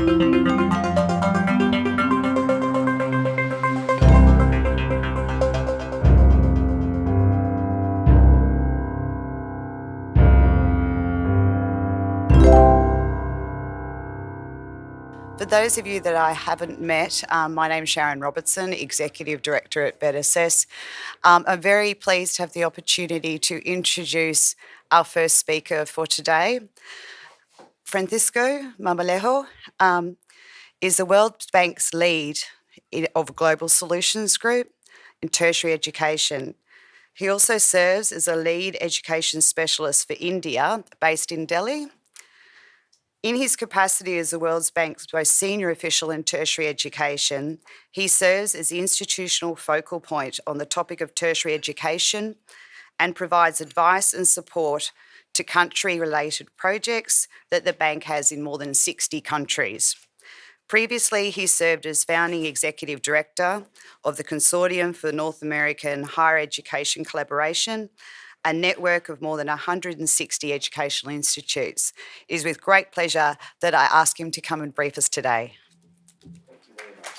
For those of you that I haven't met, my name is Sharon Robertson, Executive Director at BetAssess. I'm very pleased to have the opportunity to introduce our first speaker for today. Francisco Marmolejo is the World Bank's lead of Global Solutions Group in tertiary education. He also serves as a lead education specialist for India, based in Delhi. In his capacity as the World Bank's most senior official in tertiary education, he serves as the institutional focal point on the topic of tertiary education and provides advice and support to country-related projects that the bank has in more than 60 countries. Previously, he served as founding executive director of the Consortium for North American Higher Education Collaboration, a network of more than 160 educational institutes. It is with great pleasure that I ask him to come and brief us today. Thank you very much.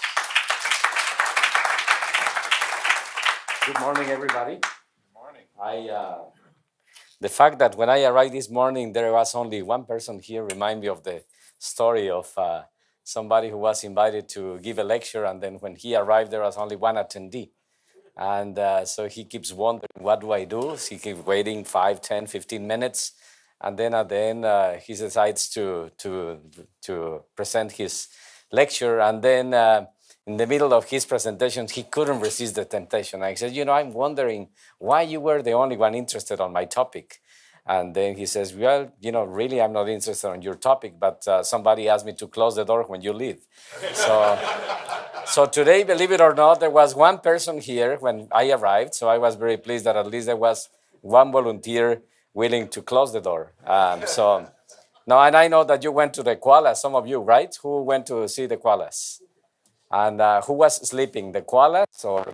Good morning, everybody. Good morning. The fact that when I arrived this morning, there was only one person here remind me of the story of somebody who was invited to give a lecture, and then when he arrived, there was only one attendee. And so he keeps wondering, what do I do? So he keeps waiting 5, 10, 15 minutes. And then at the end, he decides to present his lecture. And then in the middle of his presentation, he couldn't resist the temptation. I said, I'm wondering why you were the only one interested on my topic. And then he says, well, really, I'm not interested on your topic, but somebody asked me to close the door when you leave. So today, believe it or not, there was one person here when I arrived, so I was very pleased that at least there was one volunteer willing to close the door. Now, and I know that you went to the koalas, some of you, right? Who went to see the koalas? And who was sleeping, the koalas or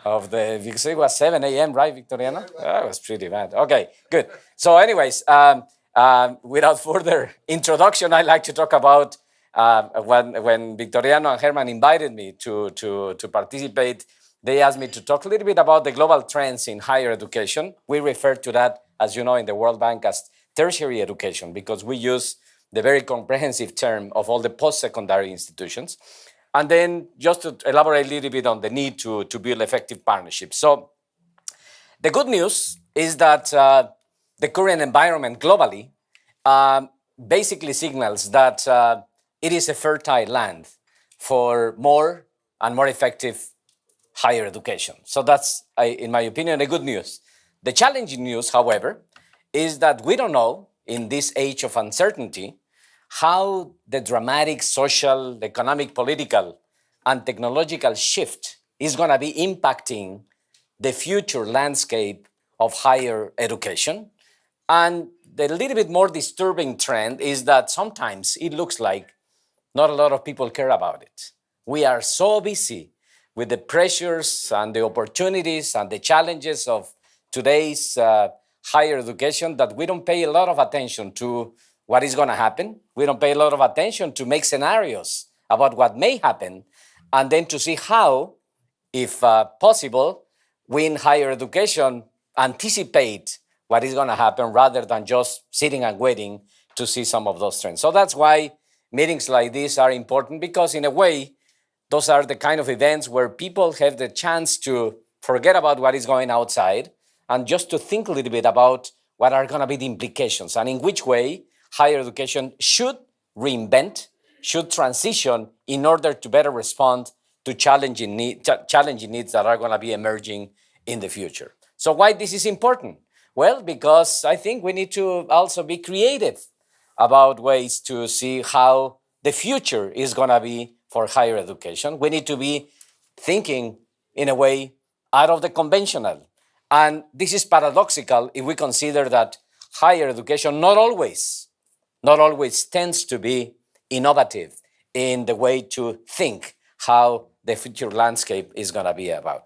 because it was 7 a.m., right, Victoriana? That was pretty bad. Okay, good. So anyways, without further introduction, I'd like to talk about when Victoriano and Herman invited me to participate, they asked me to talk a little bit about the global trends in higher education. We refer to that, as you know, in the World Bank as tertiary education, because we use the very comprehensive term of all the post-secondary institutions. And then just to elaborate a little bit on the need to build effective partnerships. So the good news is that the current environment globally basically signals that it is a fertile land for more and more effective higher education. So that's, in my opinion, a good news. The challenging news, however, is that we don't know, in this age of uncertainty, how the dramatic social, economic, political, and technological shift is going to be impacting the future landscape of higher education. And the little bit more disturbing trend is that sometimes it looks like not a lot of people care about it. We are so busy with the pressures and the opportunities and the challenges of today's higher education that we don't pay a lot of attention to what is going to happen. We don't pay a lot of attention to make scenarios about what may happen, and then to see how, if possible, we in higher education anticipate what is going to happen rather than just sitting and waiting to see some of those trends. So that's why meetings like this are important, because in a way, those are the kind of events where people have the chance to forget about what is going outside and just to think a little bit about what are going to be the implications and in which way higher education should reinvent, should transition in order to better respond to challenging needs that are going to be emerging in the future. So why this is important? Well, because I think we need to also be creative about ways to see how the future is going to be for higher education. We need to be thinking in a way out of the conventional. And this is paradoxical if we consider that higher education not always tends to be innovative in the way to think how the future landscape is going to be about.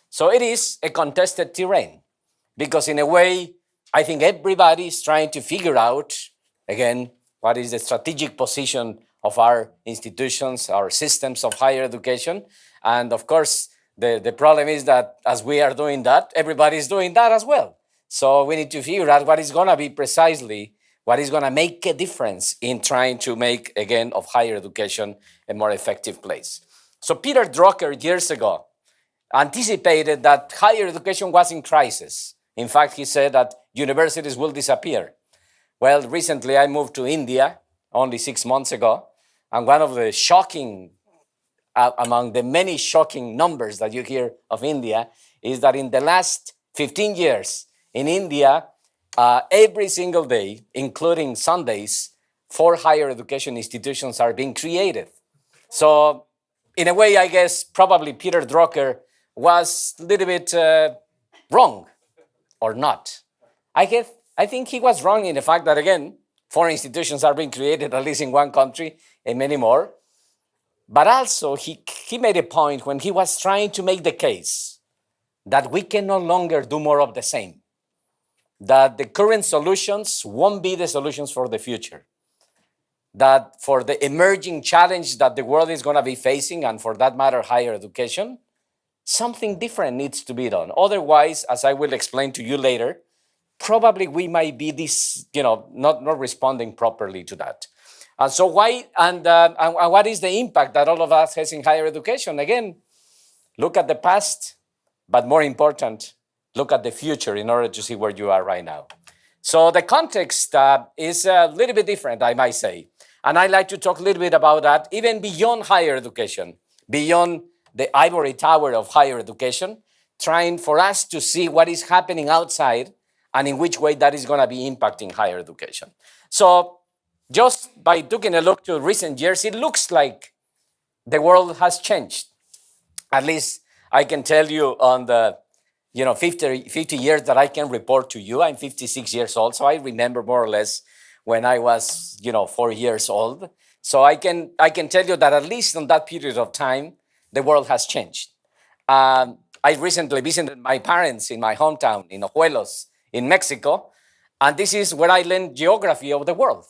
So it is a contested terrain, because in a way, I think everybody is trying to figure out, again, what is the strategic position of our institutions, our systems of higher education. And of course, the problem is that as we are doing that, everybody's doing that as well. So we need to figure out what is going to be precisely what is going to make a difference in trying to make, again, of higher education a more effective place. So Peter Drucker, years ago, anticipated that higher education was in crisis. In fact, he said that universities will disappear. Well, recently I moved to India only 6 months ago, and one of the shocking, among the many shocking numbers that you hear of India, is that in the last 15 years in India, every single day, including Sundays, 4 higher education institutions are being created. So in a way, I guess probably Peter Drucker was a little bit wrong, or not. I think he was wrong in the fact that, again, 4 institutions are being created, at least in one country, and many more. But also, he made a point when he was trying to make the case that we can no longer do more of the same, that the current solutions won't be the solutions for the future, that for the emerging challenge that the world is going to be facing, and for that matter, higher education, something different needs to be done. Otherwise, as I will explain to you later, probably we might be not responding properly to that. And so why, and what is the impact that all of us has in higher education? Again, look at the past, but more important, look at the future in order to see where you are right now. So the context is a little bit different, I might say. And I'd like to talk a little bit about that, even beyond higher education, beyond the ivory tower of higher education, trying for us to see what is happening outside and in which way that is going to be impacting higher education. So just by taking a look to recent years, it looks like the world has changed. At least I can tell you on the 50 years that I can report to you. I'm 56 years old, so I remember more or less when I was 4 years old. So I can tell you that at least in that period of time, the world has changed. I recently visited my parents in my hometown in Ojuelos, in Mexico, and this is where I learned geography of the world.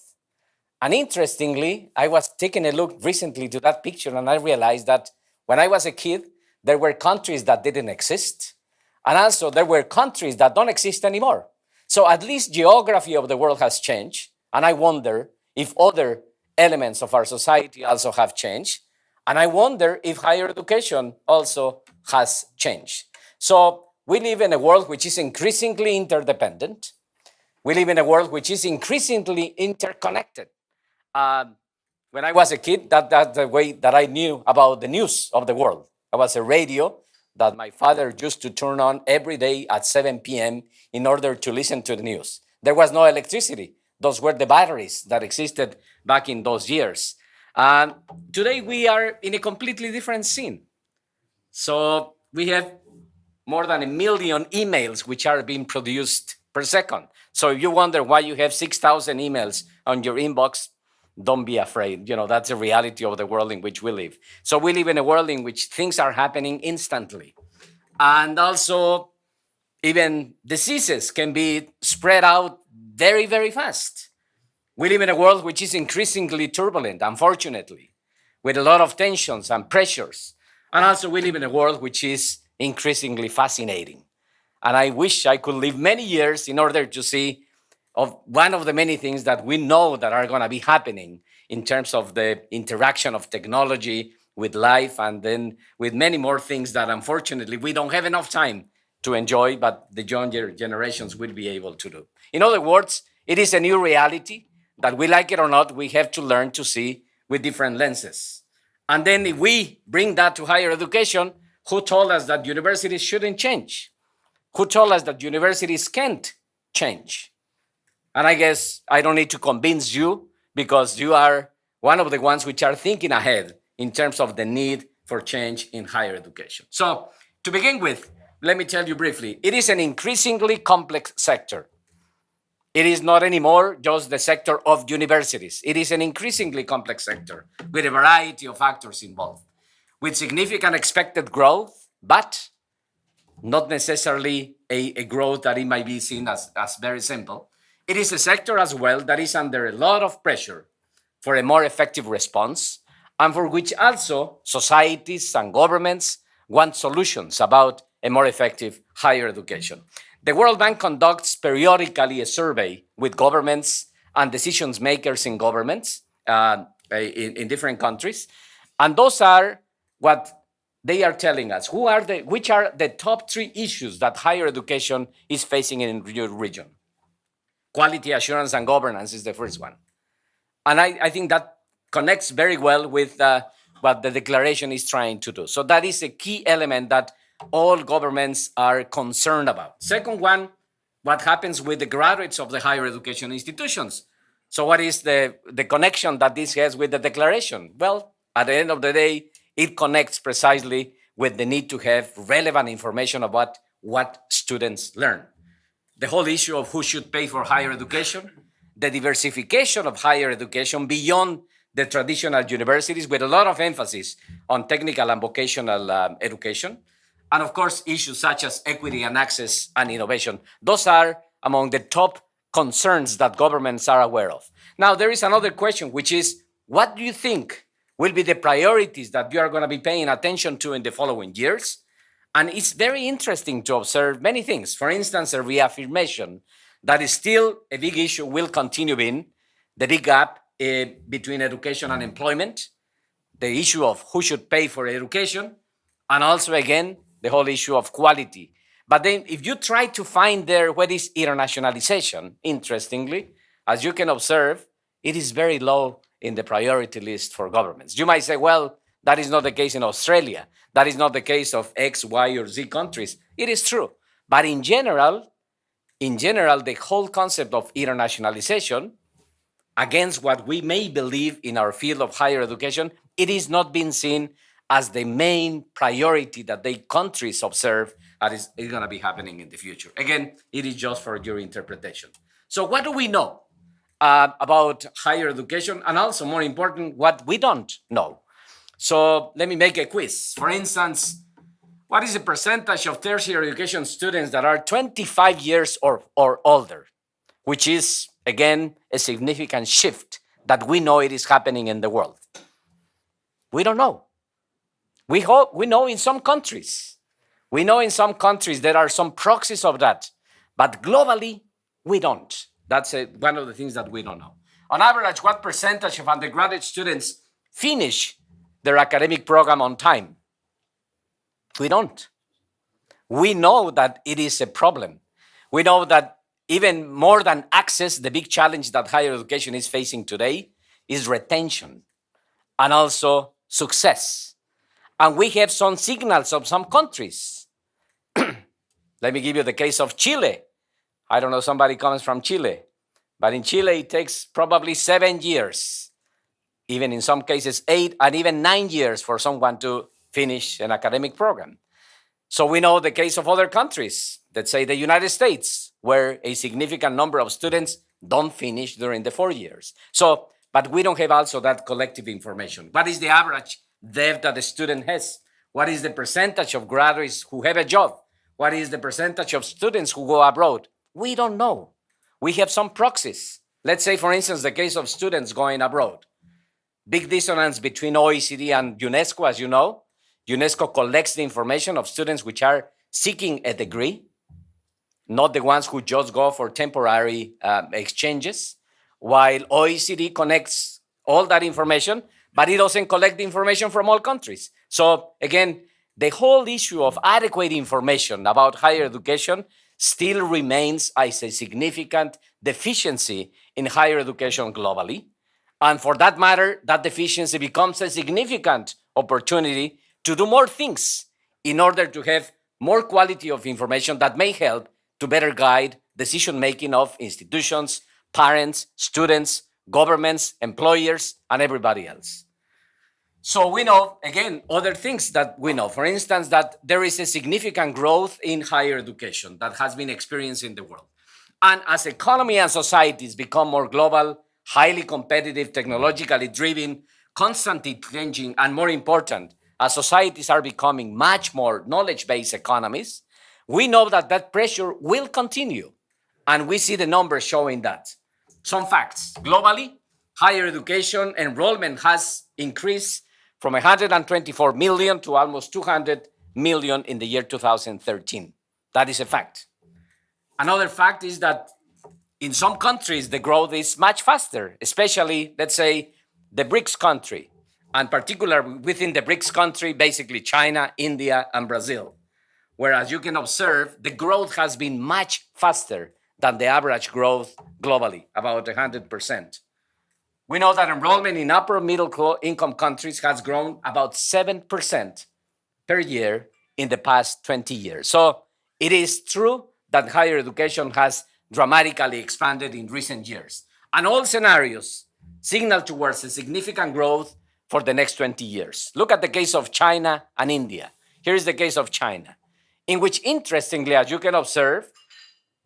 And interestingly, I was taking a look recently to that picture, and I realized that when I was a kid, there were countries that didn't exist. And also there were countries that don't exist anymore. So at least geography of the world has changed. And I wonder if other elements of our society also have changed. And I wonder if higher education also has changed. So we live in a world which is increasingly interdependent. We live in a world which is increasingly interconnected. When I was a kid, that's the way that I knew about the news of the world. There was a radio that my father used to turn on every day at 7 p.m. in order to listen to the news. There was no electricity. Those were the batteries that existed back in those years. And today we are in a completely different scene. So we have more than 1 million emails which are being produced per second. So if you wonder why you have 6,000 emails on your inbox, don't be afraid. That's the reality of the world in which we live. So we live in a world in which things are happening instantly. And also, even diseases can be spread out very, very fast. We live in a world which is increasingly turbulent, unfortunately, with a lot of tensions and pressures. And also, we live in a world which is increasingly fascinating. And I wish I could live many years in order to see of one of the many things that we know that are going to be happening in terms of the interaction of technology with life, and then with many more things that unfortunately we don't have enough time to enjoy, but the younger generations will be able to do. In other words, it is a new reality that, we like it or not, we have to learn to see with different lenses. And then if we bring that to higher education, who told us that universities shouldn't change? Who told us that universities can't change? And I guess I don't need to convince you, because you are one of the ones which are thinking ahead in terms of the need for change in higher education. So to begin with, let me tell you briefly, it is an increasingly complex sector. It is not anymore just the sector of universities. It is an increasingly complex sector with a variety of factors involved, with significant expected growth, but not necessarily a growth that it might be seen as very simple. It is a sector as well that is under a lot of pressure for a more effective response, and for which also societies and governments want solutions about a more effective higher education. The World Bank conducts periodically a survey with governments and decision makers in governments in different countries, and those are what they are telling us. Which are the top 3 issues that higher education is facing in your region? Quality assurance and governance is the first one. And I think that connects very well with what the declaration is trying to do. So that is a key element that all governments are concerned about. Second one, what happens with the graduates of the higher education institutions? So what is the connection that this has with the declaration? Well, at the end of the day, it connects precisely with the need to have relevant information about what students learn. The whole issue of who should pay for higher education, the diversification of higher education beyond the traditional universities with a lot of emphasis on technical and vocational education, and of course, issues such as equity and access and innovation. Those are among the top concerns that governments are aware of. Now, there is another question, which is, what do you think will be the priorities that you are going to be paying attention to in the following years? And it's very interesting to observe many things. For instance, a reaffirmation that is still a big issue will continue being the big gap between education and employment, the issue of who should pay for education, and also, again, the whole issue of quality. But then if you try to find there what is internationalization, interestingly, as you can observe, it is very low in the priority list for governments. You might say, well, that is not the case in Australia. That is not the case of X, Y, or Z countries. It is true. But in general, the whole concept of internationalization, against what we may believe in our field of higher education, it is not being seen as the main priority that the countries observe that is going to be happening in the future. Again, it is just for your interpretation. So what do we know about higher education? And also, more important, what we don't know. So let me make a quiz. For instance, what is the percentage of tertiary education students that are 25 years or older? Which is, again, a significant shift that we know it is happening in the world. We don't know. We know in some countries. We know in some countries there are some proxies of that. But globally, we don't. That's one of the things that we don't know. On average, what percentage of undergraduate students finish their academic program on time? We don't. We know that it is a problem. We know that even more than access, the big challenge that higher education is facing today is retention and also success. And we have some signals of some countries. Let me give you the case of Chile. I don't know, somebody comes from Chile, but in Chile it takes probably 7 years, even in some cases 8 and even 9 years for someone to finish an academic program. So we know the case of other countries, let's say the United States, where a significant number of students don't finish during the 4 years. So, but we don't have also that collective information. What is the average debt that the student has? What is the percentage of graduates who have a job? What is the percentage of students who go abroad? We don't know. We have some proxies. Let's say, for instance, the case of students going abroad. Big dissonance between OECD and UNESCO, as you know. UNESCO collects the information of students which are seeking a degree, not the ones who just go for temporary exchanges, while OECD connects all that information, but it doesn't collect the information from all countries. So again, the whole issue of adequate information about higher education still remains as a significant deficiency in higher education globally. And for that matter, that deficiency becomes a significant opportunity to do more things in order to have more quality of information that may help to better guide decision-making of institutions, parents, students, governments, employers, and everybody else. So we know, again, other things that we know. For instance, that there is a significant growth in higher education that has been experienced in the world. And as economy and societies become more global, highly competitive, technologically driven, constantly changing, and more important, as societies are becoming much more knowledge-based economies, we know that that pressure will continue. And we see the numbers showing that. Some facts. Globally, higher education enrollment has increased from 124 million to almost 200 million in the year 2013. That is a fact. Another fact is that in some countries, the growth is much faster, especially, let's say, the BRICS country, and particularly within the BRICS country, basically China, India, and Brazil. Whereas you can observe the growth has been much faster than the average growth globally, about 100%. We know that enrollment in upper middle income countries has grown about 7% per year in the past 20 years. So it is true that higher education has dramatically expanded in recent years. And all scenarios signal towards a significant growth for the next 20 years. Look at the case of China and India. Here is the case of China, in which, interestingly, as you can observe,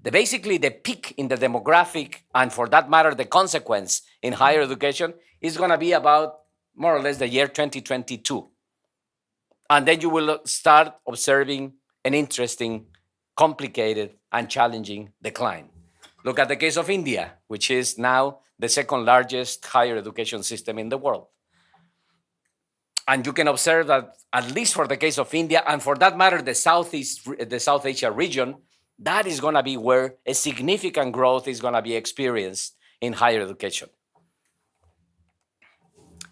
basically the peak in the demographic, and for that matter, the consequence in higher education, is going to be about more or less the year 2022. And then you will start observing an interesting, complicated, and challenging decline. Look at the case of India, which is now the second largest higher education system in the world. And you can observe that, at least for the case of India, and for that matter, the South Asia region, that is going to be where a significant growth is going to be experienced in higher education.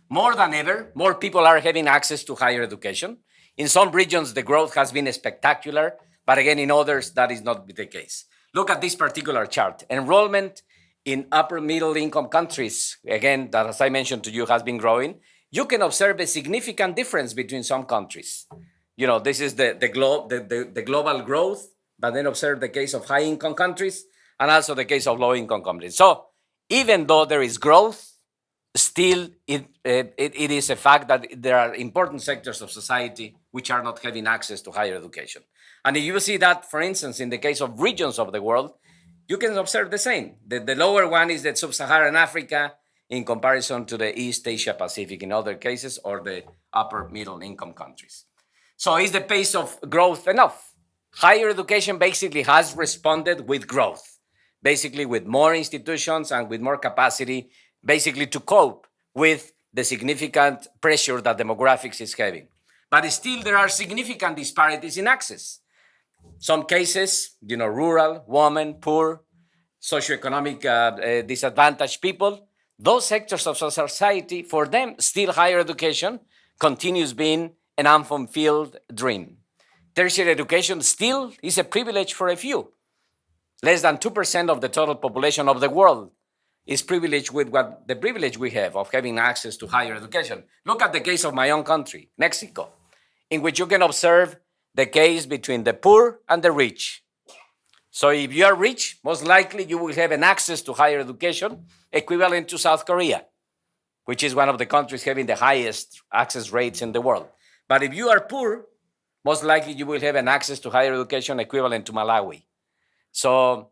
More than ever, more people are having access to higher education. In some regions, the growth has been spectacular, but again, in others, that is not the case. Look at this particular chart. Enrollment in upper middle income countries, again, that, as I mentioned to you, has been growing. You can observe a significant difference between some countries. You know, this is the global growth, but then observe the case of high income countries and also the case of low income countries. So even though there is growth, still it is a fact that there are important sectors of society which are not having access to higher education. And if you see that, for instance, in the case of regions of the world, you can observe the same. The lower one is the sub-Saharan Africa in comparison to the East Asia Pacific in other cases, or the upper middle income countries. So is the pace of growth enough? Higher education basically has responded with growth, basically with more institutions and with more capacity, basically to cope with the significant pressure that demographics is having. But still, there are significant disparities in access. Some cases, rural, women, poor, socioeconomic disadvantaged people, those sectors of society, for them, still higher education continues being an unfulfilled dream. Tertiary education still is a privilege for a few. Less than 2% of the total population of the world is privileged with the privilege we have of having access to higher education. Look at the case of my own country, Mexico, in which you can observe the case between the poor and the rich. So if you are rich, most likely you will have an access to higher education equivalent to South Korea, which is one of the countries having the highest access rates in the world. But if you are poor, most likely you will have an access to higher education equivalent to Malawi. So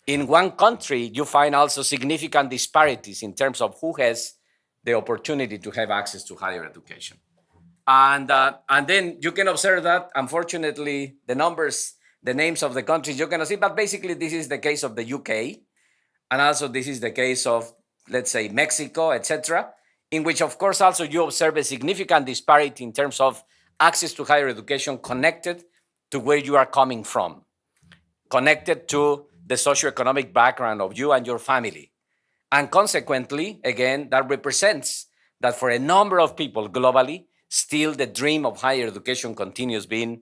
in one country, you find also significant disparities in terms of who has the opportunity to have access to higher education. And then you can observe that, unfortunately, the numbers, the names of the countries you're going to see, but basically this is the case of the UK, and also this is the case of, let's say, Mexico, etc., in which, of course, also you observe a significant disparity in terms of access to higher education connected to where you are coming from, connected to the socioeconomic background of you and your family. And consequently, again, that represents that for a number of people globally, still the dream of higher education continues being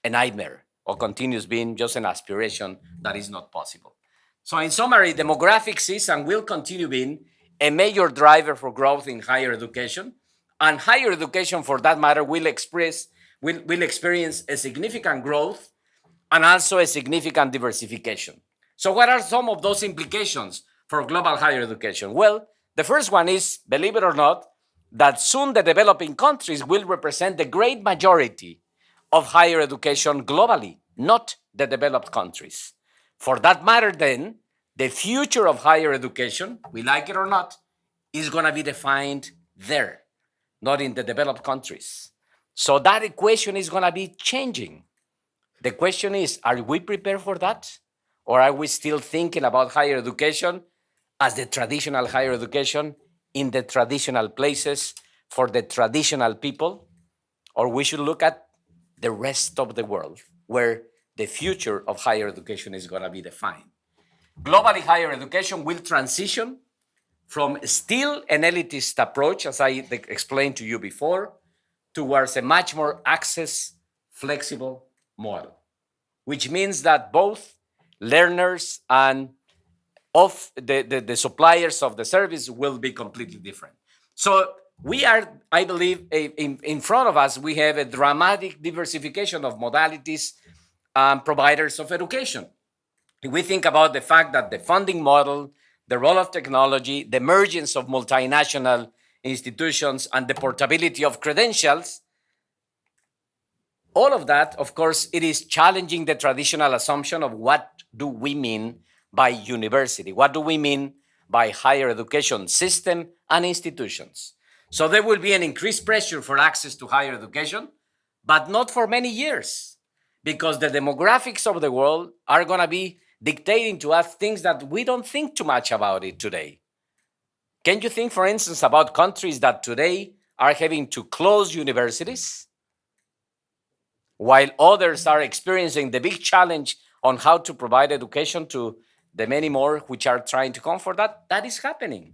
a nightmare, or continues being just an aspiration that is not possible. So in summary, demographics is and will continue being a major driver for growth in higher education, and higher education, for that matter, will experience a significant growth and also a significant diversification. So what are some of those implications for global higher education? Well, the first one is, believe it or not, that soon the developing countries will represent the great majority of higher education globally, not the developed countries. For that matter, then, the future of higher education, we like it or not, is going to be defined there, not in the developed countries. So that equation is going to be changing. The question is, are we prepared for that? Or are we still thinking about higher education as the traditional higher education in the traditional places for the traditional people, or we should look at the rest of the world where the future of higher education is going to be defined. Globally, higher education will transition from still an elitist approach, as I explained to you before, towards a much more access flexible model, which means that both learners and of the suppliers of the service will be completely different. So we are, I believe, in front of us, we have a dramatic diversification of modalities and providers of education. If we think about the fact that the funding model, the role of technology, the emergence of multinational institutions, and the portability of credentials, all of that, of course, it is challenging the traditional assumption of what do we mean by university? What do we mean by higher education system and institutions? So there will be an increased pressure for access to higher education, but not for many years, because the demographics of the world are going to be dictating to us things that we don't think too much about it today. Can you think, for instance, about countries that today are having to close universities, while others are experiencing the big challenge on how to provide education to the many more which are trying to come for that? That is happening.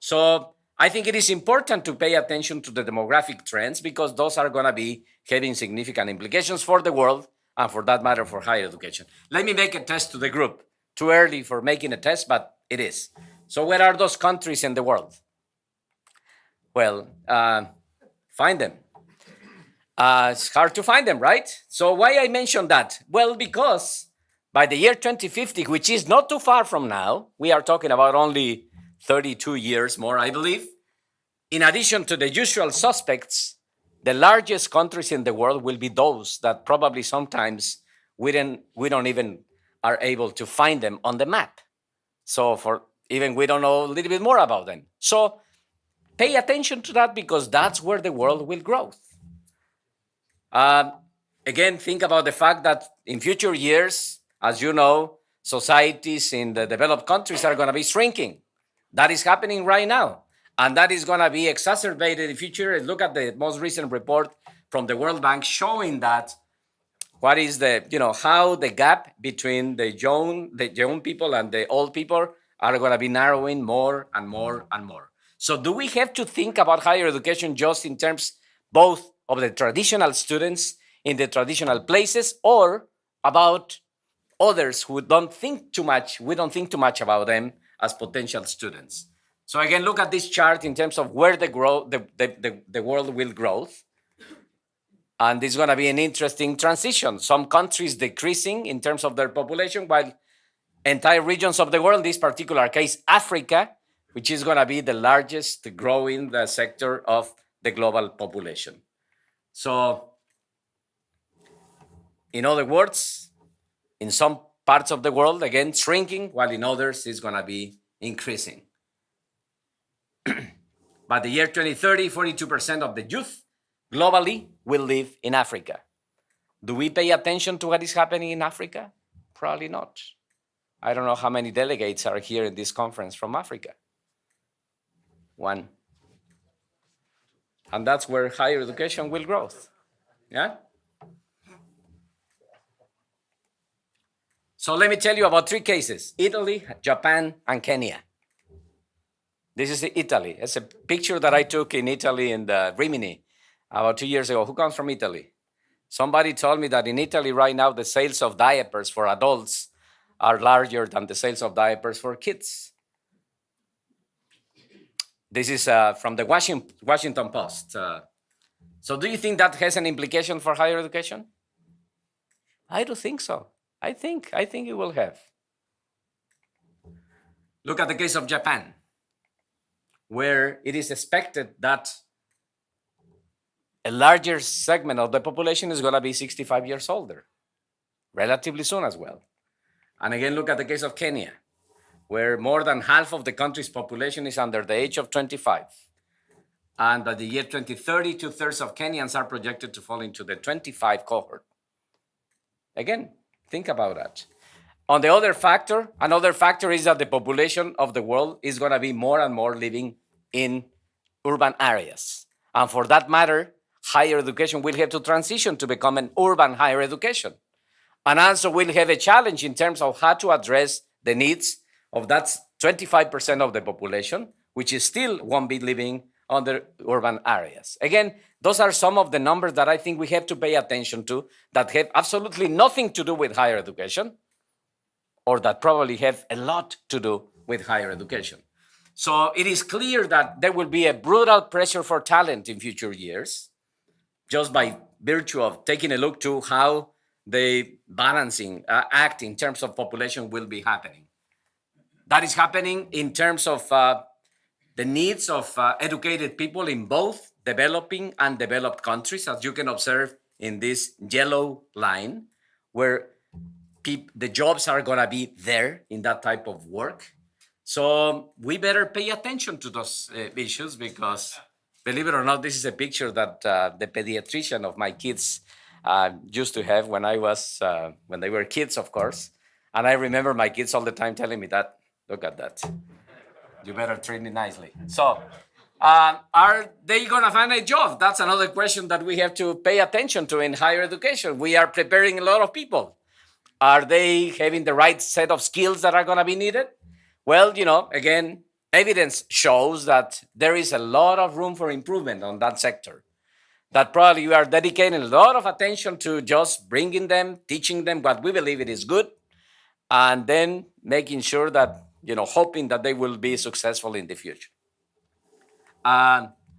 So I think it is important to pay attention to the demographic trends, because those are going to be having significant implications for the world and, for that matter, for higher education. Let me make a test to the group. Too early for making a test, but it is. So where are those countries in the world? Well, find them. It's hard to find them, right? So why I mention that? Well, because by the year 2050, which is not too far from now, we are talking about only 32 years more, I believe. In addition to the usual suspects, the largest countries in the world will be those that probably sometimes we don't even are able to find them on the map. So for even we don't know a little bit more about them. So pay attention to that, because that's where the world will grow. Again, think about the fact that in future years, as you know, societies in the developed countries are going to be shrinking. That is happening right now. And that is going to be exacerbated in the future. Look at the most recent report from the World Bank showing that what is the, how the gap between the young people and the old people are going to be narrowing more and more and more. So do we have to think about higher education just in terms both of the traditional students in the traditional places, or about others who don't think too much, we don't think too much about them as potential students? So again, look at this chart in terms of where the world will grow. And it's going to be an interesting transition. Some countries decreasing in terms of their population, while entire regions of the world, in this particular case, Africa, which is going to be the largest growing sector of the global population. So, in other words, in some parts of the world, again, shrinking, while in others, it's going to be increasing. By the year 2030, 42% of the youth globally will live in Africa. Do we pay attention to what is happening in Africa? Probably not. I don't know how many delegates are here in this conference from Africa. One. And that's where higher education will grow. Yeah? So let me tell you about 3 cases: Italy, Japan, and Kenya. This is Italy. It's a picture that I took in Italy in the Rimini about 2 years ago. Who comes from Italy? Somebody told me that in Italy right now, the sales of diapers for adults are larger than the sales of diapers for kids. This is from the Washington Post. So do you think that has an implication for higher education? I don't think so. I think it will have. Look at the case of Japan, where it is expected that a larger segment of the population is going to be 65 years older, relatively soon as well. And again, look at the case of Kenya, where more than half of the country's population is under the age of 25. And by the year 2030, 2/3 of Kenyans are projected to fall into the 25 cohort. Again, think about that. On the other factor, another factor is that the population of the world is going to be more and more living in urban areas. And for that matter, higher education will have to transition to become an urban higher education. And also we'll have a challenge in terms of how to address the needs of that 25% of the population, which is still won't be living under urban areas. Again, those are some of the numbers that I think we have to pay attention to that have absolutely nothing to do with higher education, or that probably have a lot to do with higher education. So it is clear that there will be a brutal pressure for talent in future years, just by virtue of taking a look to how the balancing act in terms of population will be happening. That is happening in terms of the needs of educated people in both developing and developed countries, as you can observe in this yellow line, where the jobs are going to be there in that type of work. So we better pay attention to those issues, because believe it or not, this is a picture that the pediatrician of my kids used to have when when they were kids, of course. And I remember my kids all the time telling me that, look at that. You better treat me nicely. So are they going to find a job? That's another question that we have to pay attention to in higher education. We are preparing a lot of people. Are they having the right set of skills that are going to be needed? Well, again, evidence shows that there is a lot of room for improvement on that sector. That probably we are dedicating a lot of attention to just bringing them, teaching them what we believe it is good, and then making sure that, hoping that they will be successful in the future.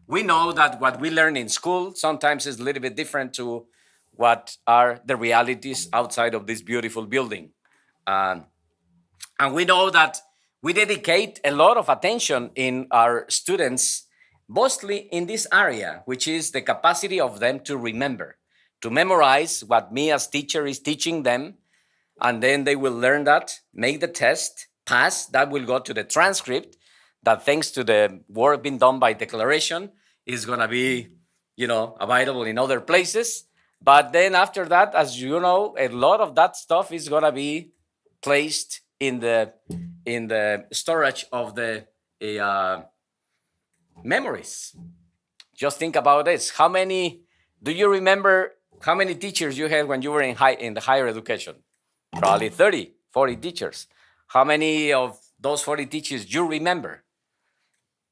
We know that what we learn in school sometimes is a little bit different to what are the realities outside of this beautiful building. And we know that we dedicate a lot of attention in our students, mostly in this area, which is the capacity of them to remember, to memorize what me as teacher is teaching them, and then they will learn that, make the test, pass, that will go to the transcript, that thanks to the work being done by declaration is going to be, available in other places. But then after that, as you know, a lot of that stuff is going to be placed in the storage of the memories. Just think about this. Do you remember how many teachers you had when you were in the higher education? Probably 30, 40 teachers. How many of those 40 teachers you remember?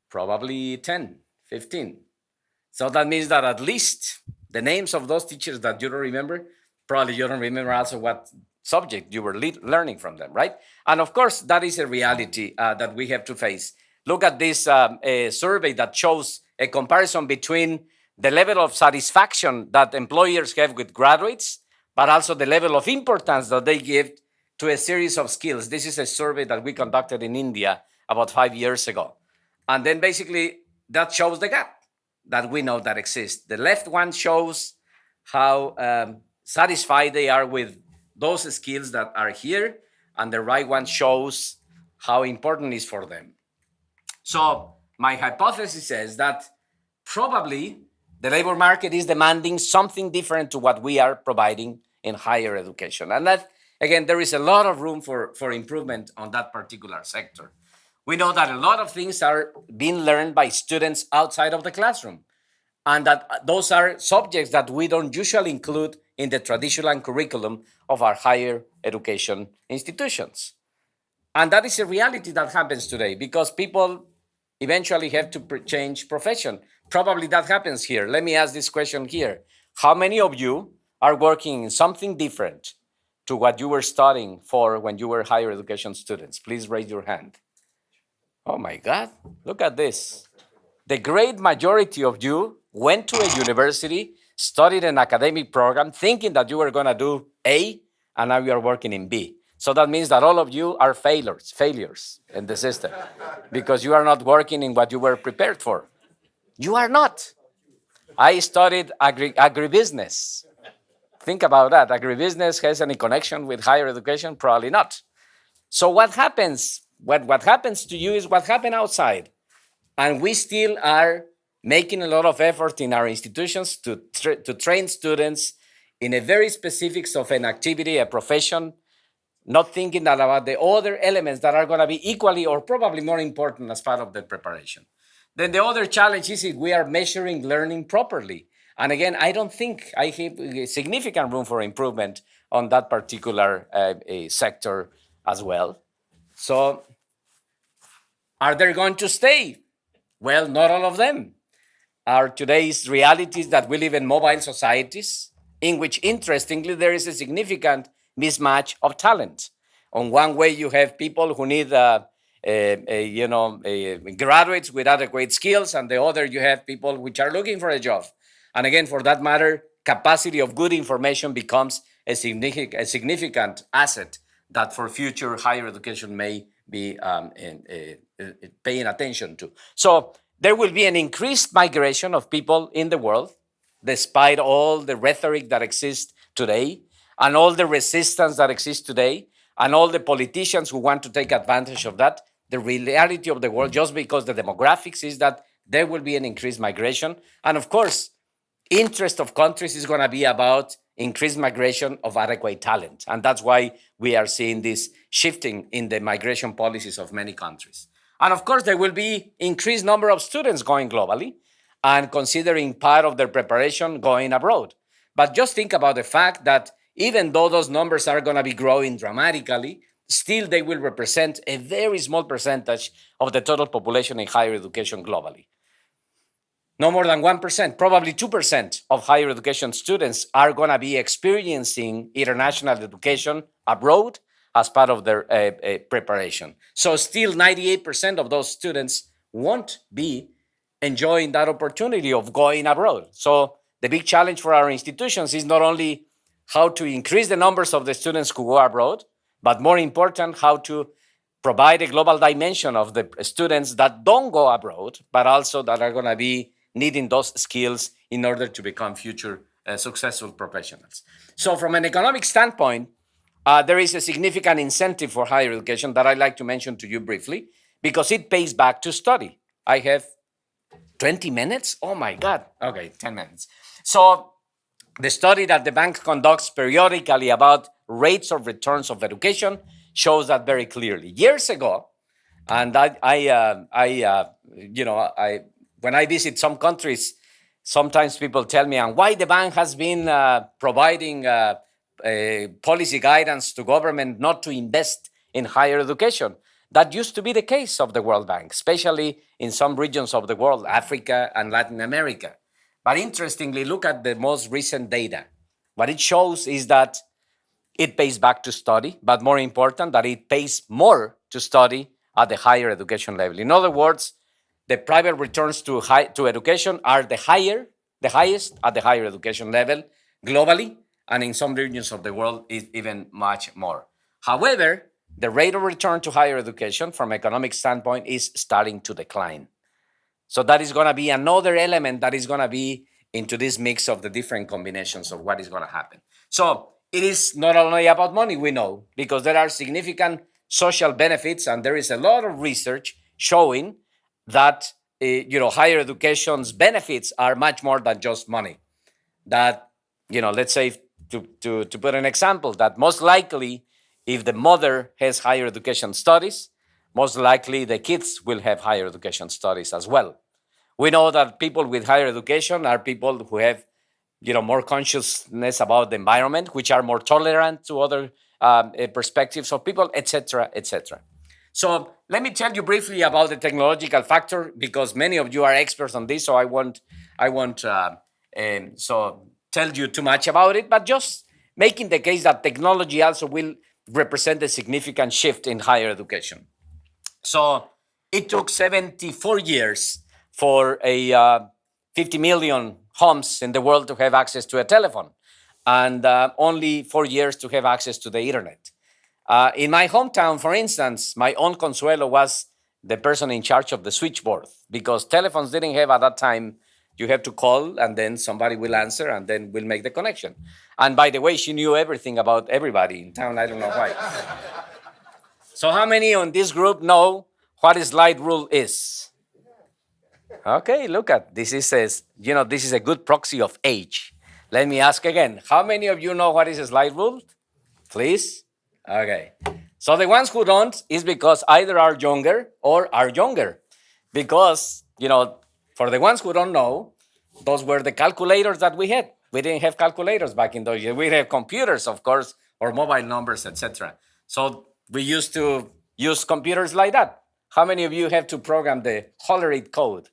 Probably 10, 15. So that means that at least the names of those teachers that you don't remember, probably you don't remember also what subject you were learning from them, right? And of course, that is a reality that we have to face. Look at this survey that shows a comparison between the level of satisfaction that employers have with graduates, but also the level of importance that they give to a series of skills. This is a survey that we conducted in India about 5 years ago. And then basically that shows the gap that we know that exists. The left one shows how satisfied they are with those skills that are here, and the right one shows how important it is for them. So my hypothesis says that probably the labor market is demanding something different to what we are providing in higher education. And that, again, there is a lot of room for improvement on that particular sector. We know that a lot of things are being learned by students outside of the classroom, and that those are subjects that we don't usually include in the traditional curriculum of our higher education institutions. And that is a reality that happens today, because people eventually have to change profession. Probably that happens here. Let me ask this question here. How many of you are working in something different to what you were studying for when you were higher education students? Please raise your hand. Oh my God, look at this. The great majority of you went to a university, studied an academic program, thinking that you were going to do A, and now you are working in B. So that means that all of you are failures in the system, because you are not working in what you were prepared for. You are not. I studied agribusiness. Think about that. Agribusiness has any connection with higher education? Probably not. So what happens? What happens to you is what happened outside. And we still are making a lot of effort in our institutions to train students in a very specifics of an activity, a profession, not thinking about the other elements that are going to be equally or probably more important as part of the preparation. Then the other challenge is if we are measuring learning properly. And again, I don't think I have significant room for improvement on that particular sector as well. So are they going to stay? Well, not all of them. Are today's realities that we live in mobile societies in which, interestingly, there is a significant mismatch of talent. On one way, you have people who need, graduates with adequate skills, and the other, you have people which are looking for a job. And again, for that matter, capacity of good information becomes a significant asset that for future higher education may be paying attention to. So there will be an increased migration of people in the world, despite all the rhetoric that exists today, and all the resistance that exists today, and all the politicians who want to take advantage of that. The reality of the world, just because the demographics is that there will be an increased migration. And of course, interest of countries is going to be about increased migration of adequate talent. And that's why we are seeing this shifting in the migration policies of many countries. And of course, there will be increased number of students going globally and considering part of their preparation going abroad. But just think about the fact that even though those numbers are going to be growing dramatically, still they will represent a very small percentage of the total population in higher education globally. No more than 1%, probably 2% of higher education students are going to be experiencing international education abroad as part of their preparation. So still 98% of those students won't be enjoying that opportunity of going abroad. So the big challenge for our institutions is not only how to increase the numbers of the students who go abroad, but more important, how to provide a global dimension of the students that don't go abroad, but also that are going to be needing those skills in order to become future successful professionals. So from an economic standpoint, there is a significant incentive for higher education that I'd like to mention to you briefly, because it pays back to study. I have 20 minutes? Oh my God. Okay, 10 minutes. So the study that the bank conducts periodically about rates of returns of education shows that very clearly. Years ago, and when I visit some countries, sometimes people tell me, and why the bank has been providing policy guidance to government not to invest in higher education. That used to be the case of the World Bank, especially in some regions of the world, Africa and Latin America. But interestingly, look at the most recent data. What it shows is that it pays back to study, but more important, that it pays more to study at the higher education level. In other words, the private returns to education are the highest at the higher education level globally, and in some regions of the world is even much more. However, the rate of return to higher education from economic standpoint is starting to decline. So that is going to be another element that is going to be into this mix of the different combinations of what is going to happen. So it is not only about money, we know, because there are significant social benefits, and there is a lot of research showing that higher education's benefits are much more than just money. That, let's say, to put an example, that most likely, if the mother has higher education studies, most likely the kids will have higher education studies as well. We know that people with higher education are people who have, more consciousness about the environment, which are more tolerant to other perspectives of people, etc., etc. So let me tell you briefly about the technological factor, because many of you are experts on this, so I won't tell you too much about it, but just making the case that technology also will represent a significant shift in higher education. So it took 74 years for 50 million homes in the world to have access to a telephone, and only 4 years to have access to the internet. In my hometown, for instance, my own Consuelo was the person in charge of the switchboard, because telephones didn't have at that time. You have to call, and then somebody will answer, and then we'll make the connection. And by the way, she knew everything about everybody in town. I don't know why. So how many on this group know what a slide rule is? Okay, look at this. This is a good proxy of age. Let me ask again. How many of you know what is a slide rule? Please? Okay. So the ones who don't is because either are younger or are younger. Because for the ones who don't know, those were the calculators that we had. We didn't have calculators back in those years. We had computers, of course, or mobile numbers, etc. So we used to use computers like that. How many of you have to program the Hollerith code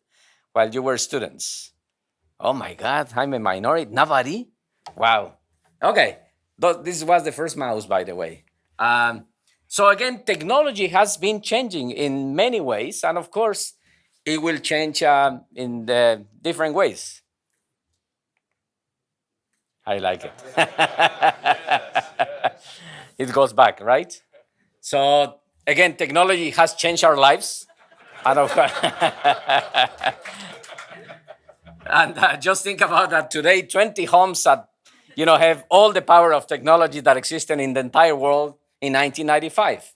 while you were students? Oh my God, I'm a minority. Nobody? Wow. Okay, this was the first mouse, by the way. So again, technology has been changing in many ways, and of course, it will change in the different ways. I like it. It goes back, right? So again, technology has changed our lives, and of course, and just think about that today. 20 homes that have all the power of technology that existed in the entire world in 1995.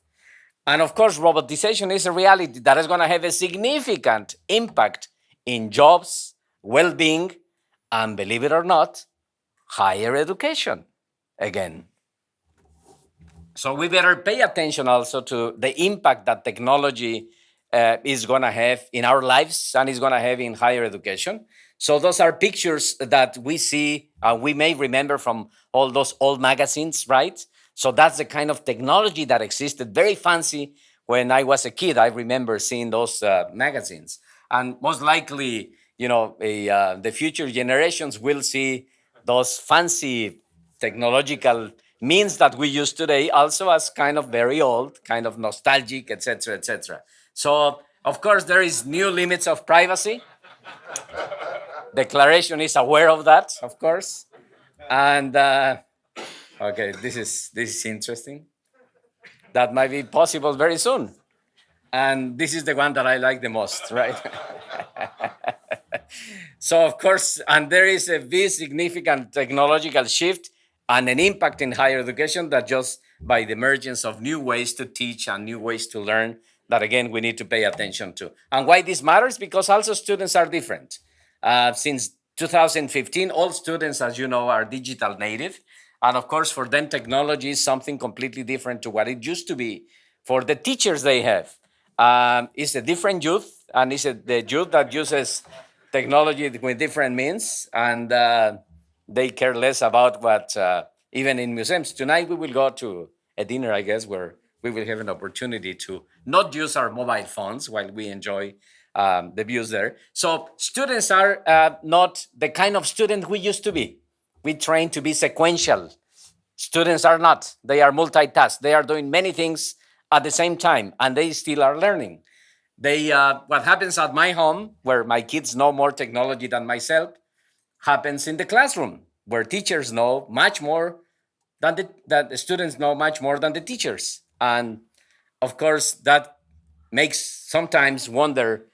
And of course, robotization is a reality that is going to have a significant impact in jobs, well-being, and believe it or not, higher education again. So we better pay attention also to the impact that technology is going to have in our lives and is going to have in higher education. So those are pictures that we see, we may remember from all those old magazines, right? So that's the kind of technology that existed, very fancy. When I was a kid, I remember seeing those magazines. And most likely, the future generations will see those fancy technological means that we use today also as kind of very old, kind of nostalgic, etc., etc. So, of course, there is new limits of privacy. Declaration is aware of that, of course. And okay, this is interesting. That might be possible very soon. And this is the one that I like the most, right? So, of course, and there is a very significant technological shift and an impact in higher education that just by the emergence of new ways to teach and new ways to learn that, again, we need to pay attention to. And why this matters? Because also students are different. Since 2015, all students, as you know, are digital native. And of course, for them, technology is something completely different to what it used to be. For the teachers they have, it's a different youth, and it's the youth that uses technology with different means, and they care less about what, even in museums. Tonight we will go to a dinner, I guess, where we will have an opportunity to not use our mobile phones while we enjoy the views there. So students are not the kind of student we used to be. We train to be sequential. Students are not. They are multitask. They are doing many things at the same time, and they still are learning. What happens at my home, where my kids know more technology than myself, happens in the classroom, where teachers know much more than the students know much more than the teachers. And of course, that makes sometimes wonder,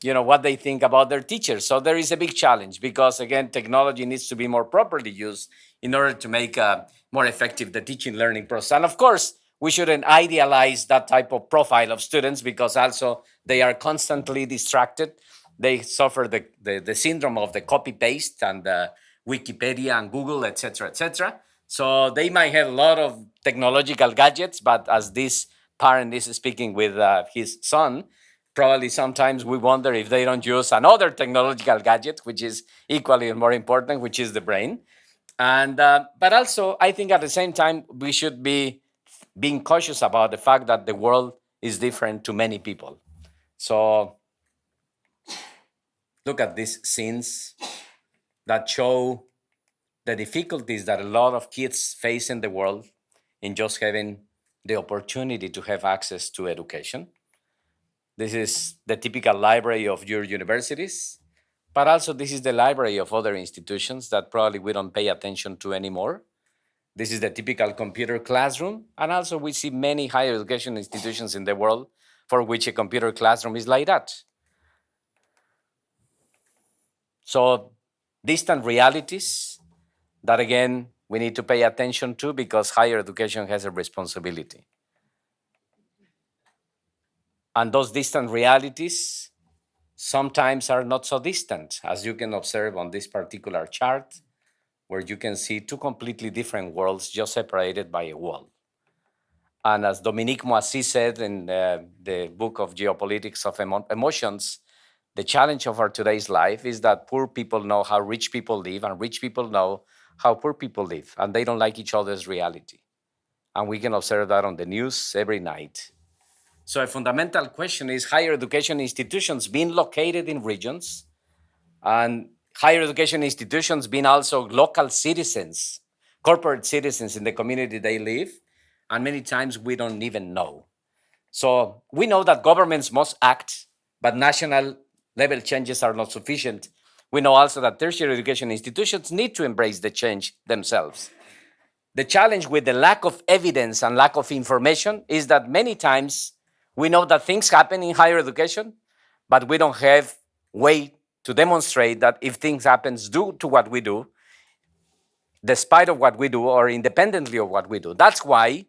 what they think about their teachers. So there is a big challenge because, again, technology needs to be more properly used in order to make more effective the teaching learning process. And of course, we shouldn't idealize that type of profile of students because also they are constantly distracted. They suffer the syndrome of the copy paste and Wikipedia and Google, etc., etc. So they might have a lot of technological gadgets, but as this parent is speaking with his son, probably sometimes we wonder if they don't use another technological gadget, which is equally more important, which is the brain. And but also, I think at the same time, we should be being cautious about the fact that the world is different to many people. So look at these scenes that show the difficulties that a lot of kids face in the world in just having the opportunity to have access to education. This is the typical library of your universities, but also this is the library of other institutions that probably we don't pay attention to anymore. This is the typical computer classroom, and also we see many higher education institutions in the world for which a computer classroom is like that. So distant realities that, again, we need to pay attention to because higher education has a responsibility. And those distant realities sometimes are not so distant, as you can observe on this particular chart, where you can see two completely different worlds just separated by a wall. And as Dominique Moissy said in the book of Geopolitics of Emotions, the challenge of our today's life is that poor people know how rich people live, and rich people know how poor people live, and they don't like each other's reality. And we can observe that on the news every night. So a fundamental question is higher education institutions being located in regions, and higher education institutions being also local citizens, corporate citizens in the community they live, and many times we don't even know. So we know that governments must act, but national level changes are not sufficient. We know also that tertiary education institutions need to embrace the change themselves. The challenge with the lack of evidence and lack of information is that many times we know that things happen in higher education, but we don't have way to demonstrate that if things happen due to what we do, despite of what we do or independently of what we do. That's why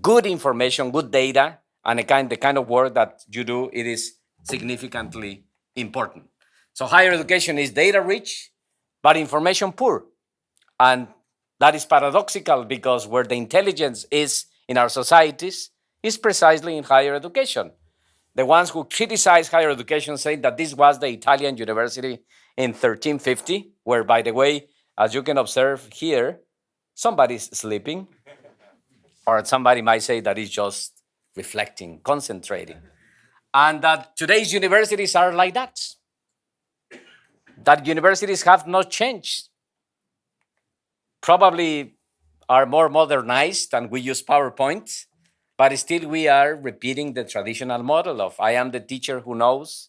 good information, good data, and the kind of work that you do, it is significantly important. So higher education is data rich, but information poor. And that is paradoxical because where the intelligence is in our societies is precisely in higher education. The ones who criticize higher education say that this was the Italian university in 1350, where, by the way, as you can observe here, somebody's sleeping, or somebody might say that it's just reflecting, concentrating. And that today's universities are like that. That universities have not changed. Probably are more modernized and we use PowerPoint, but still we are repeating the traditional model of I am the teacher who knows,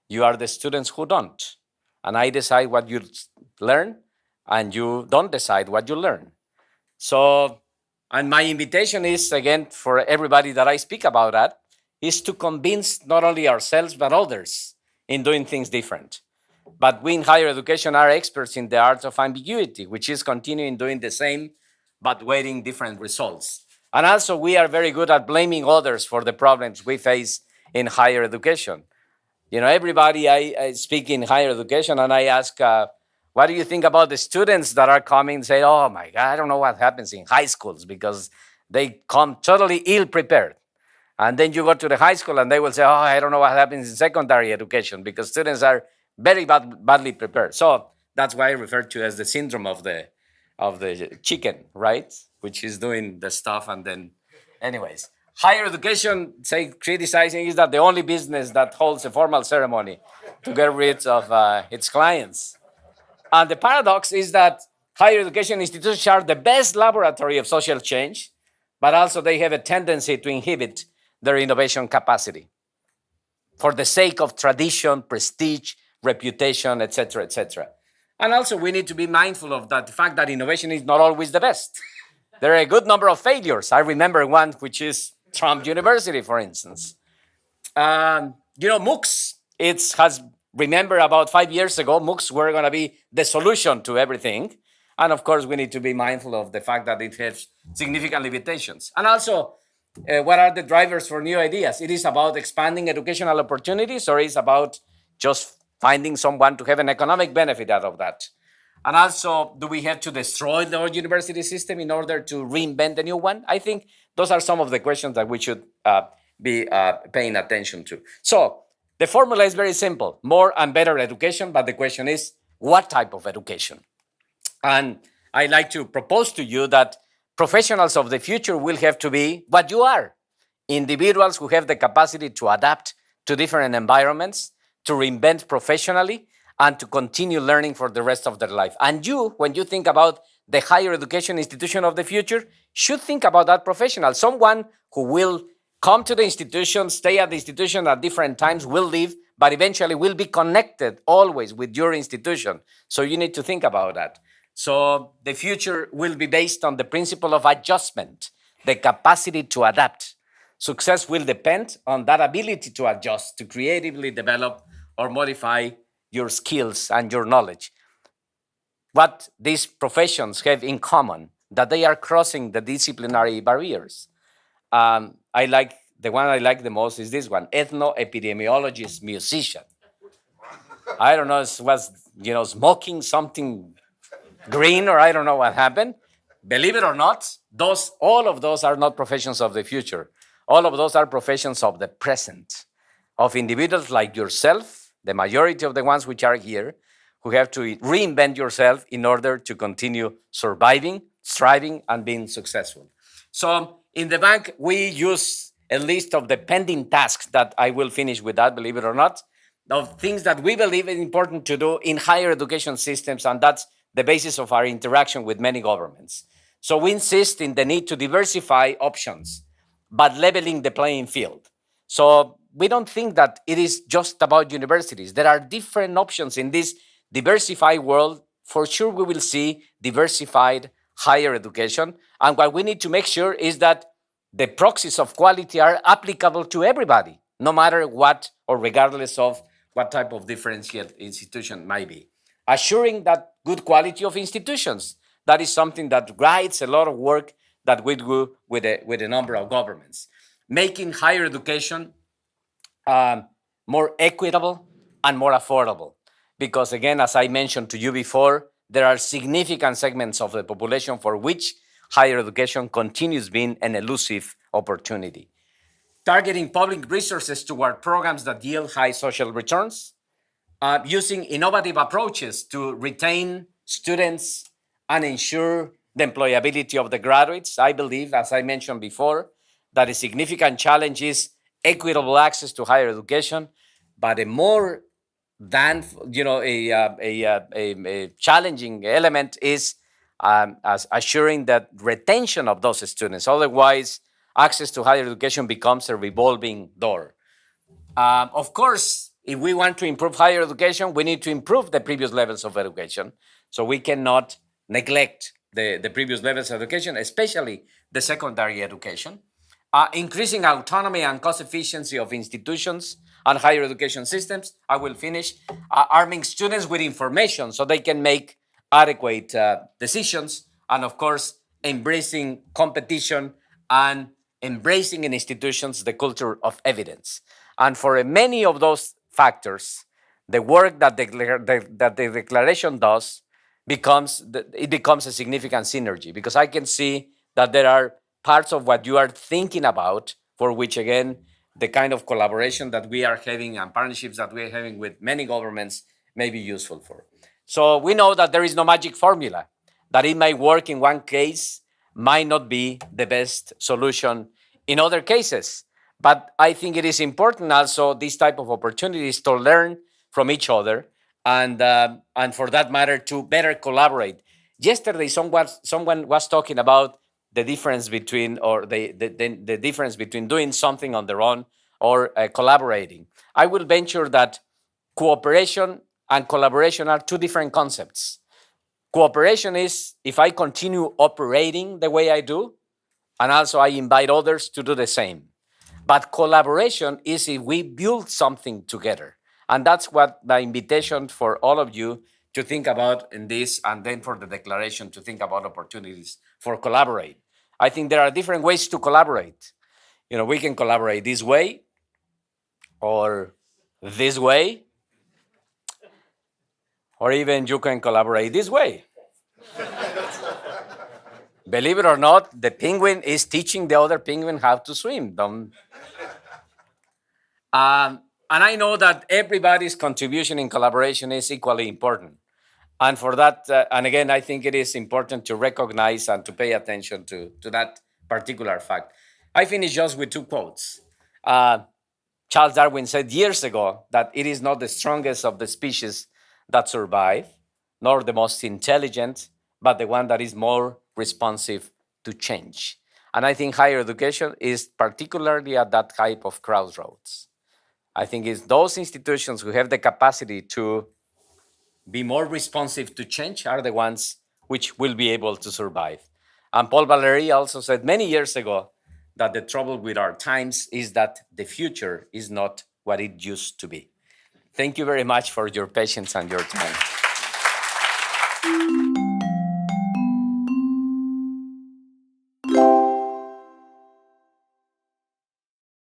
you are the students who don't. And I decide what you learn, and you don't decide what you learn. So, and my invitation is, again, for everybody that I speak about that, is to convince not only ourselves, but others in doing things different. But we in higher education are experts in the art of ambiguity, which is continuing doing the same, but waiting different results. And also we are very good at blaming others for the problems we face in higher education. You know, everybody I speak in higher education and I ask, what do you think about the students that are coming and say, oh my God, I don't know what happens in high schools because they come totally ill-prepared. And then you go to the high school and they will say, oh, I don't know what happens in secondary education because students are very badly prepared. So that's why I refer to as the syndrome of the chicken, right? Which is doing the stuff and then, anyways. Higher education, say, criticizing is that the only business that holds a formal ceremony to get rid of its clients. And the paradox is that higher education institutions are the best laboratory of social change, but also they have a tendency to inhibit their innovation capacity for the sake of tradition, prestige, reputation, etc., etc. And also we need to be mindful of that, the fact that innovation is not always the best. There are a good number of failures. I remember one, which is Trump University, for instance. MOOCs, remember about 5 years ago, MOOCs were going to be the solution to everything. And of course, we need to be mindful of the fact that it has significant limitations. And also, what are the drivers for new ideas? It is about expanding educational opportunities, or is about just finding someone to have an economic benefit out of that? And also, do we have to destroy the old university system in order to reinvent a new one? I think those are some of the questions that we should be paying attention to. So the formula is very simple: more and better education, but the question is, what type of education? And I like to propose to you that professionals of the future will have to be what you are: individuals who have the capacity to adapt to different environments, to reinvent professionally, and to continue learning for the rest of their life. And you, when you think about the higher education institution of the future, should think about that professional, someone who will come to the institution, stay at the institution at different times, will leave, but eventually will be connected always with your institution. So you need to think about that. So the future will be based on the principle of adjustment, the capacity to adapt. Success will depend on that ability to adjust, to creatively develop or modify your skills and your knowledge. What these professions have in common, that they are crossing the disciplinary barriers. The one I like the most is this one: ethno-epidemiologist, musician. I don't know, it was, smoking something green, or I don't know what happened. Believe it or not, all of those are not professions of the future. All of those are professions of the present, of individuals like yourself the majority of the ones which are here, who have to reinvent yourself in order to continue surviving, striving, and being successful. So in the bank, we use a list of the pending tasks that I will finish with that, believe it or not, of things that we believe is important to do in higher education systems, and that's the basis of our interaction with many governments. So we insist in the need to diversify options, but leveling the playing field. So we don't think that it is just about universities. There are different options in this diversified world. For sure, we will see diversified higher education. And what we need to make sure is that the proxies of quality are applicable to everybody, no matter what or regardless of what type of differentiated institution might be. Assuring that good quality of institutions, that is something that guides a lot of work that we do with a number of governments. Making higher education more equitable and more affordable. Because again, as I mentioned to you before, there are significant segments of the population for which higher education continues being an elusive opportunity. Targeting public resources toward programs that yield high social returns, using innovative approaches to retain students and ensure the employability of the graduates. I believe, as I mentioned before, that a significant challenge is equitable access to higher education, but a more than a challenging element is as assuring that retention of those students. Otherwise, access to higher education becomes a revolving door. Of course, if we want to improve higher education, we need to improve the previous levels of education. So we cannot neglect the previous levels of education, especially the secondary education. Increasing autonomy and cost efficiency of institutions and higher education systems. I will finish. Arming students with information so they can make adequate decisions. And of course, embracing competition and embracing in institutions the culture of evidence. And for many of those factors, the work that the declaration does becomes a significant synergy, because I can see that there are parts of what you are thinking about for which, again, the kind of collaboration that we are having and partnerships that we are having with many governments may be useful for. So we know that there is no magic formula, that it may work in one case, might not be the best solution in other cases. But I think it is important also these type of opportunities to learn from each other and for that matter, to better collaborate. Yesterday, someone was talking about the difference between the difference between doing something on their own or collaborating. I will venture that cooperation and collaboration are two different concepts. Cooperation is if I continue operating the way I do, and also I invite others to do the same. But collaboration is if we build something together. And that's what the invitation for all of you to think about in this, and then for the declaration to think about opportunities for collaborate. I think there are different ways to collaborate. We can collaborate this way or this way, or even you can collaborate this way. Believe it or not, the penguin is teaching the other penguin how to swim. And I know that everybody's contribution in collaboration is equally important. And for that, and again, I think it is important to recognize and to pay attention to that particular fact. I finish just with two quotes. Charles Darwin said years ago that it is not the strongest of the species that survive, nor the most intelligent, but the one that is more responsive to change. And I think higher education is particularly at that type of crossroads. I think it's those institutions who have the capacity to be more responsive to change are the ones which will be able to survive. And Paul Valéry also said many years ago that the trouble with our times is that the future is not what it used to be. Thank you very much for your patience and your time.